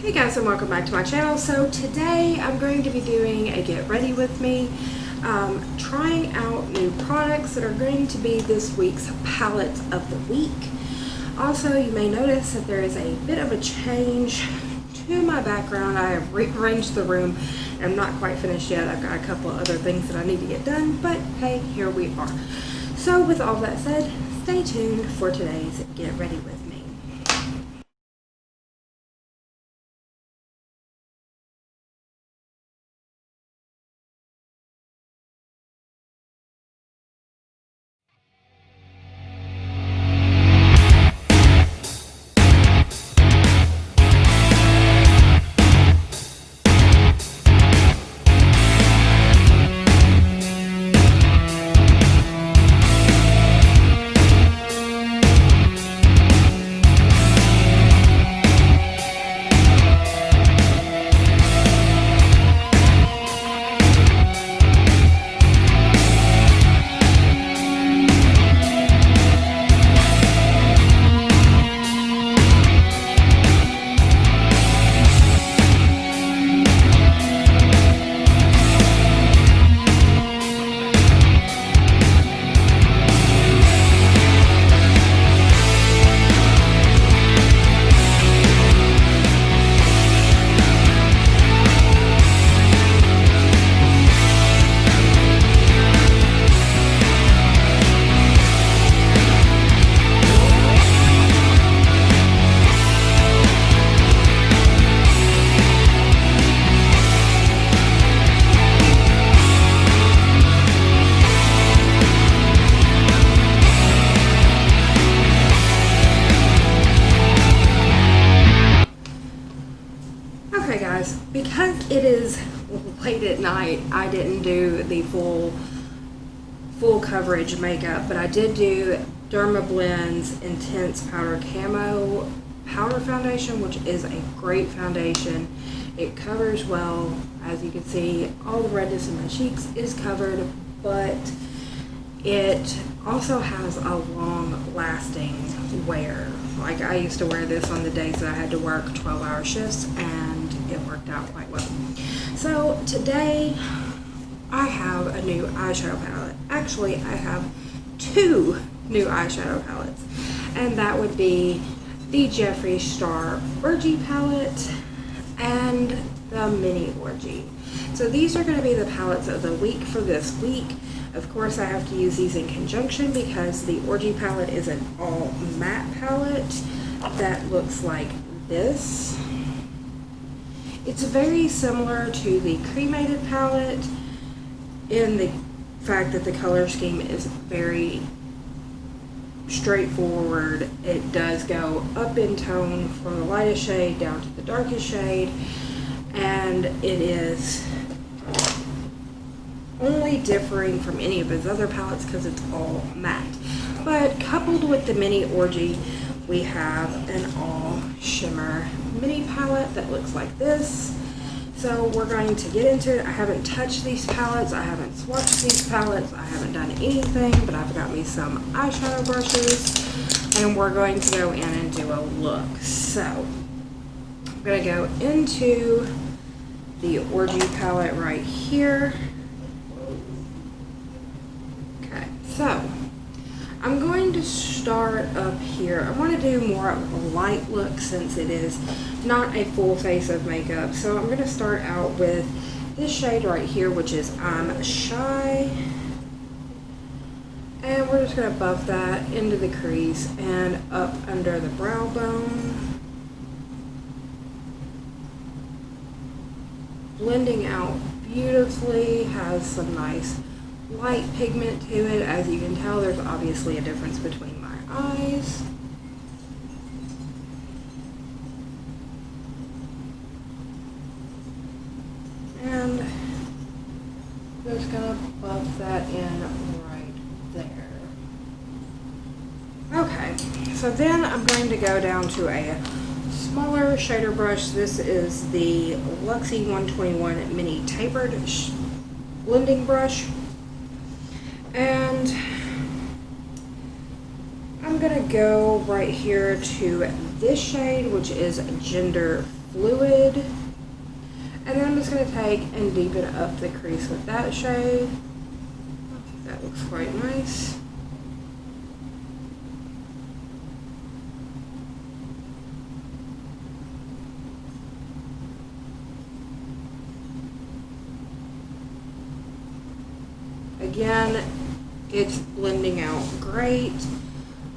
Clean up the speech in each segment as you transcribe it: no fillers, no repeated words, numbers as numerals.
Hey guys, and welcome back to my channel. So today I'm going to be doing a get ready with me, trying out new products that are going to be this week's palette of the week. Also, you may notice that there is a bit of a change to my background. I have rearranged the room. I'm not quite finished yet. I've got a couple of other things that I need to get done, but hey, here we are. So with all that said, stay tuned for today's get ready with me. Okay guys, because it is late at night, I didn't do the full coverage makeup, but I did do Dermablend's Intense Powder Camo Powder Foundation, which is a great foundation. It covers well. As you can see, all the redness in my cheeks is covered, but it also has a long-lasting wear. Like, I used to wear this on the days that I had to work 12-hour shifts, and it worked out quite well. So today I have a new eyeshadow palette. Actually, I have two new eyeshadow palettes, and that would be the Jeffree Star Orgy palette and the Mini Orgy. So these are going to be the palettes of the week for this week. Of course, I have to use these in conjunction because the Orgy palette is an all matte palette that looks like this. It's very similar to the cremated palette in the fact that the color scheme is very straightforward. It does go up in tone from the lightest shade down to the darkest shade, and it is only differing from any of his other palettes because it's all matte. But coupled with the Mini Orgy, we have an all shimmer mini palette that looks like this. So we're going to get into it. I haven't touched these palettes, I haven't swatched these palettes, I haven't done anything, but I've got me some eyeshadow brushes and we're going to go in and do a look. So I'm going to go into the Orgy palette right here. Okay, so I'm going to start up here. I want to do more of a light look since it is not a full face of makeup. So I'm going to start out with this shade right here, which is I'm Shy. And we're just going to buff that into the crease and up under the brow bone. Blending out beautifully, has some nice light pigment to it. As you can tell, there's obviously a difference between my eyes. And just gonna buff that in right there. Okay, so then I'm going to go down to a smaller shader brush. This is the Luxie 121 Mini Tapered Blending Brush. And I'm gonna go right here to this shade, which is Gender Fluid. And then I'm just going to take and deepen up the crease with that shade. I think that looks quite nice. Again, it's blending out great.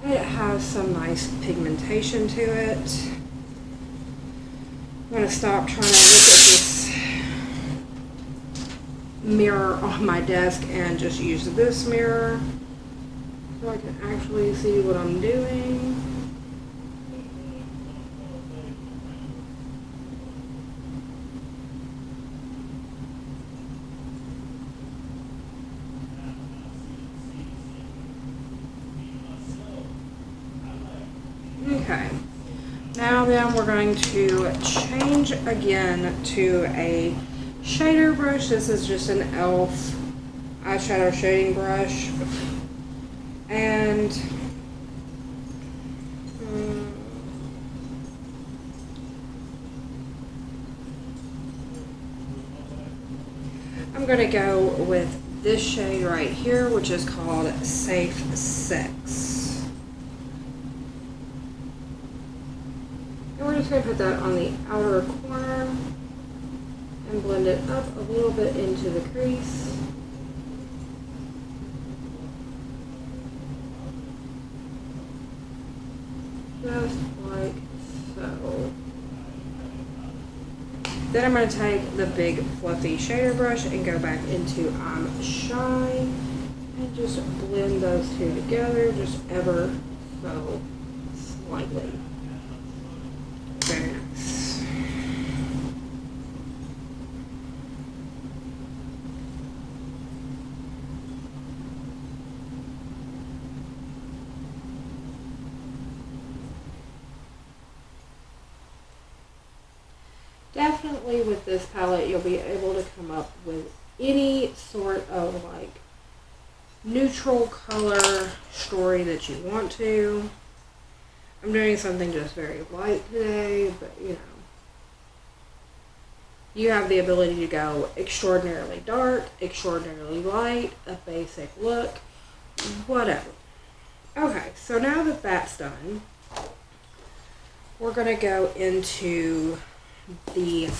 It has some nice pigmentation to it. I'm going to stop trying to look at this mirror on my desk and just use this mirror so I can actually see what I'm doing. Okay, now then we're going to change again to a shader brush. This is just an e.l.f. eyeshadow shading brush. And I'm going to go with this shade right here, which is called Safe Sex. And we're just going to put that on the outer corner and blend it up a little bit into the crease. Just like so. Then I'm going to take the big fluffy shader brush and go back into I'm Shy and just blend those two together just ever so slightly. Very nice. Definitely with this palette you'll be able to come up with any sort of like neutral color story that you want to. I'm doing something just very light today, but you know, you have the ability to go extraordinarily dark, extraordinarily light, a basic look, whatever. Okay, so now that that's done, we're going to go into the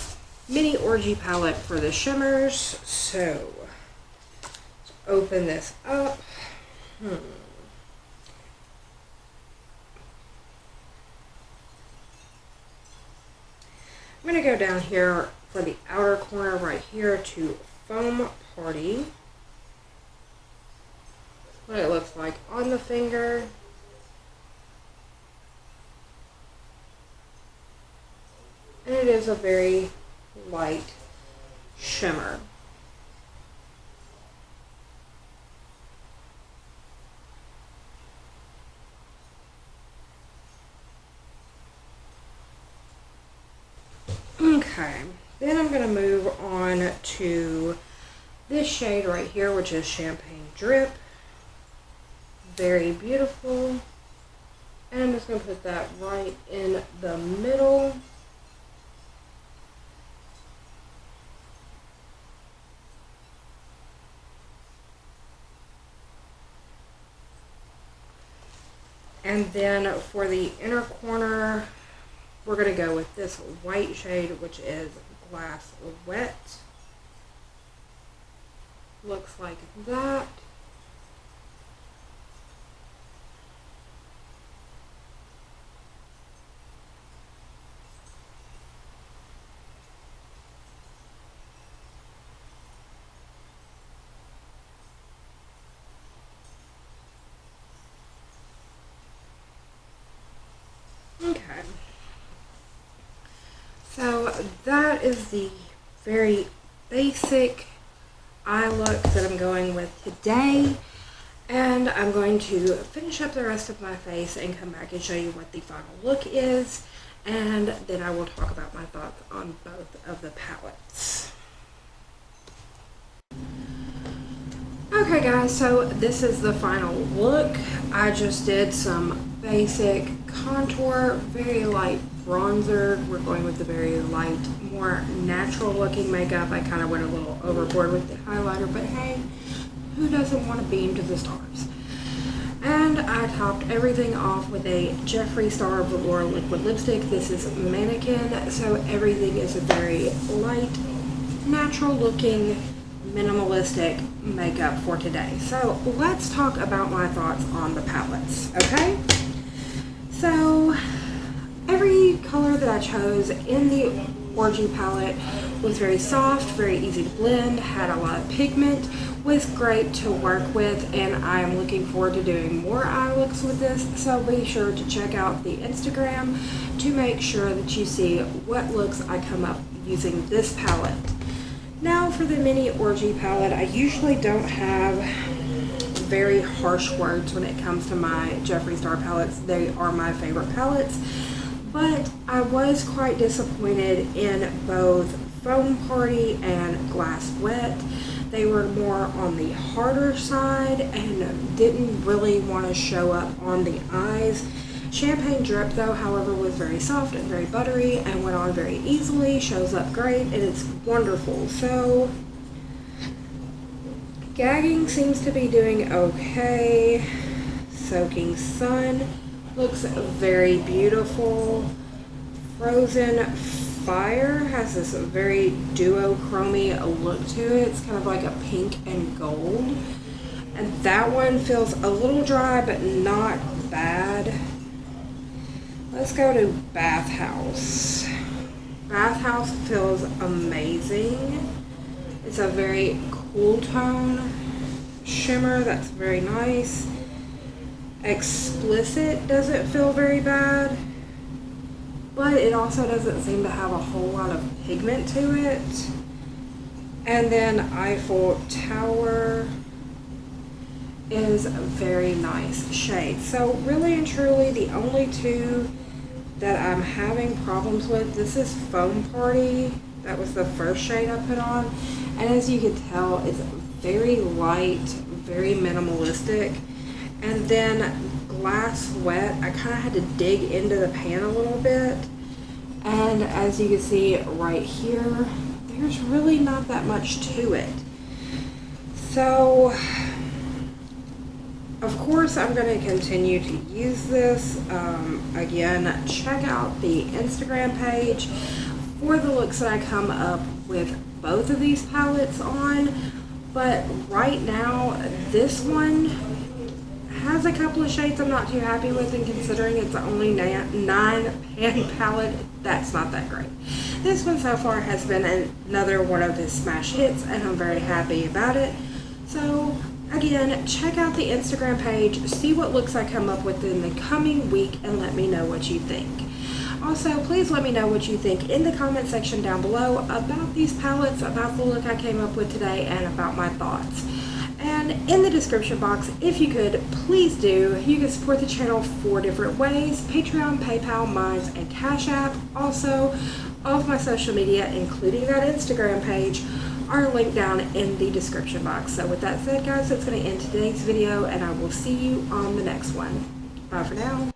mini Orgy palette for the shimmers. So, let's open this up. I'm going to go down here for the outer corner right here to Foam Party. What it looks like on the finger. And it is a very light shimmer. Okay, then I'm going to move on to this shade right here, which is Champagne Drip. Very beautiful. And I'm just going to put that right in the middle. And then for the inner corner, we're going to go with this white shade, which is Glass Wet. Looks like that. Okay. So that is the very basic eye look that I'm going with today. And I'm going to finish up the rest of my face and come back and show you what the final look is. And then I will talk about my thoughts on both of the palettes. Okay guys, so this is the final look. I just did some basic contour, very light bronzer. We're going with the very light, more natural looking makeup. I kind of went a little overboard with the highlighter, but hey, who doesn't want to beam to the stars? And I topped everything off with a Jeffree Star Velour liquid lipstick. This is Mannequin, so everything is a very light, natural looking, minimalistic makeup for today. So let's talk about my thoughts on the palettes, okay? So every color that I chose in the Orgy palette was very soft, very easy to blend, had a lot of pigment, was great to work with, and I am looking forward to doing more eye looks with this, so be sure to check out the Instagram to make sure that you see what looks I come up using this palette. Now for the mini Orgy palette, I usually don't have very harsh words when it comes to my Jeffree Star palettes. They are my favorite palettes, but I was quite disappointed in both Foam Party and Glass Wet. They were more on the harder side and didn't really want to show up on the eyes. Champagne Drip, though, however, was very soft and very buttery and went on very easily, shows up great, and it's wonderful. So, Gagging seems to be doing okay. Soaking Sun looks very beautiful. Frozen Fire has this very duochromy look to it. It's kind of like a pink and gold. And that one feels a little dry, but not bad. Let's go to Bathhouse. Bathhouse feels amazing. It's a very cool tone shimmer that's very nice. Explicit doesn't feel very bad, but it also doesn't seem to have a whole lot of pigment to it. And then Eiffel Tower is a very nice shade. So really and truly the only two that I'm having problems with, this is Foam Party. That was the first shade I put on. And as you can tell, it's very light, very minimalistic. And then Glass Wet, I kind of had to dig into the pan a little bit. And as you can see right here, there's really not that much to it. So, of course, I'm going to continue to use this. Again, check out the Instagram page for the looks that I come up with both of these palettes on. But right now, this one has a couple of shades I'm not too happy with, and considering it's only 9 pan palette, that's not that great. This one so far has been another one of his smash hits, and I'm very happy about it. So again, check out the Instagram page, see what looks I come up with in the coming week, and let me know what you think. Also, please let me know what you think in the comment section down below about these palettes, about the look I came up with today, and about my thoughts. And in the description box, if you could, please do. You can support the channel 4 different ways: Patreon, PayPal, Minds, and Cash App. Also, all of my social media, including that Instagram page, are linked down in the description box. So with that said, guys, that's going to end today's video, and I will see you on the next one. Bye for now.